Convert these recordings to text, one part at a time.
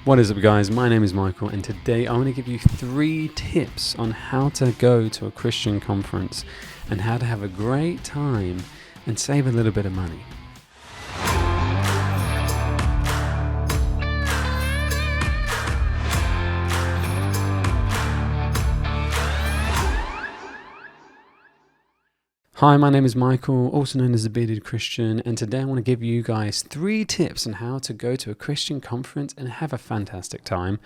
What is up, guys? My name is Michael, and today I want to give you 3 tips on how to go to a Christian conference and how to have a great time and save a little bit of money. Hi, my name is Michael, also known as the Bearded Christian, and today I want to give you guys 3 tips on how to go to a Christian conference and have a fantastic time.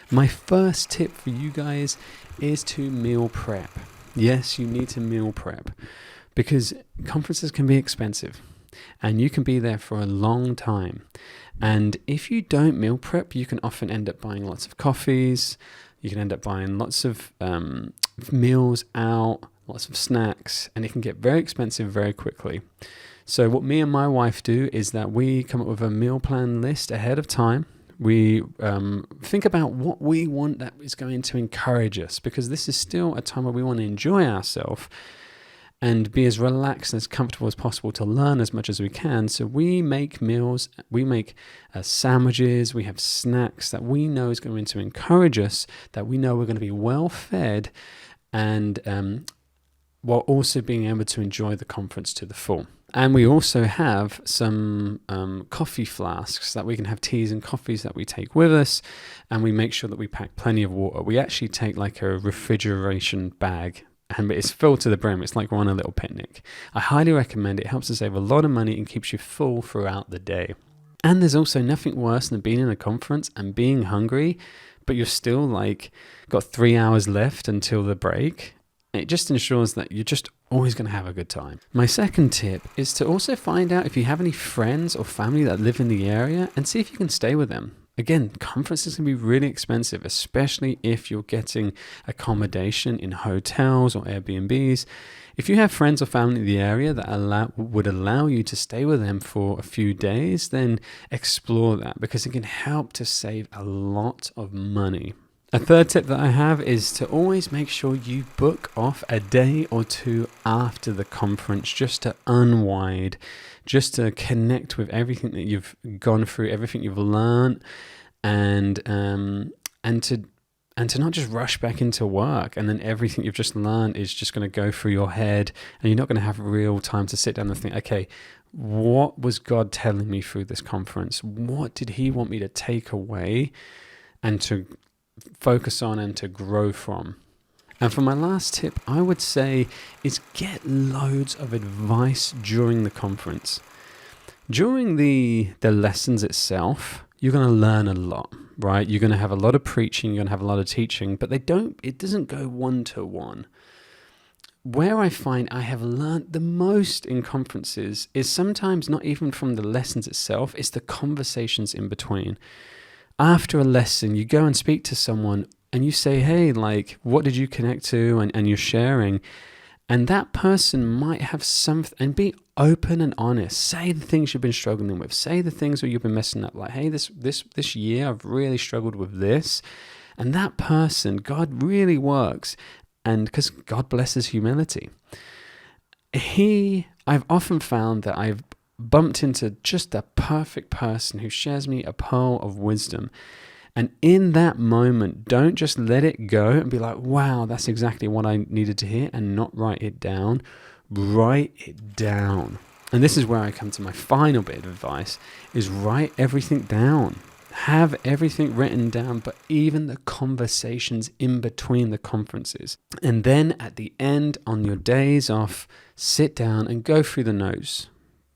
My first tip for you guys is to meal prep. Yes, you need to meal prep because conferences can be expensive and you can be there for a long time. And if you don't meal prep, you can often end up buying lots of coffees, you can end up buying lots of meals out, lots of snacks, and it can get very expensive very quickly. So what me and my wife do is that we come up with a meal plan list ahead of time. We think about what we want that is going to encourage us, because this is still a time where we want to enjoy ourselves and be as relaxed and as comfortable as possible to learn as much as we can. So we make meals, we make sandwiches, we have snacks that we know is going to encourage us, that we know we're going to be well fed, and while also being able to enjoy the conference to the full. And we also have some coffee flasks that we can have teas and coffees that we take with us, and we make sure that we pack plenty of water. We actually take like a refrigeration bag, and it's filled to the brim. It's like we're on a little picnic. I highly recommend it. It helps us save a lot of money and keeps you full throughout the day. And there's also nothing worse than being in a conference and being hungry, but you're still like got 3 hours left until the break. It just ensures that you're just always going to have a good time. My second tip is to also find out if you have any friends or family that live in the area and see if you can stay with them. Again, conferences can be really expensive, especially if you're getting accommodation in hotels or Airbnbs. If you have friends or family in the area that would allow you to stay with them for a few days, then explore that, because it can help to save a lot of money. A third tip that I have is to always make sure you book off a day or 2 after the conference, just to unwind, just to connect with everything that you've gone through, everything you've learned, and to not just rush back into work, and then everything you've just learned is just going to go through your head, and you're not going to have real time to sit down and think, okay, what was God telling me through this conference? What did He want me to take away and to focus on and to grow from? And for my last tip, I would say is get loads of advice during the conference. During the lessons itself, you're going to learn a lot, right? You're going to have a lot of preaching, you're going to have a lot of teaching, but it doesn't go one-to-one. Where I find I have learned the most in conferences is sometimes not even from the lessons itself, it's the conversations in between. After a lesson, you go and speak to someone and you say, hey, like, what did you connect to? And you're sharing. And that person might have something, and be open and honest. Say the things you've been struggling with. Say the things where you've been messing up. Like, hey, this year I've really struggled with this. And that person, God really works. And because God blesses humility. I've often found that I've bumped into just the perfect person who shares me a pearl of wisdom. And in that moment, don't just let it go and be like, wow, that's exactly what I needed to hear, and not write it down. Write it down. And this is where I come to my final bit of advice, is write everything down. Have everything written down, but even the conversations in between the conferences. And then at the end, on your days off, sit down and go through the notes.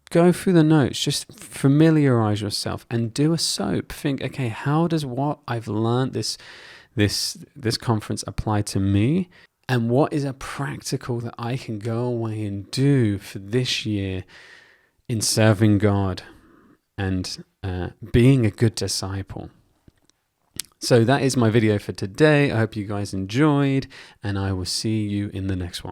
Go through the notes, just familiarize yourself and do a soap. Think, okay, how does what I've learned this conference apply to me? And what is a practical that I can go away and do for this year in serving God and being a good disciple? So that is my video for today. I hope you guys enjoyed, and I will see you in the next one.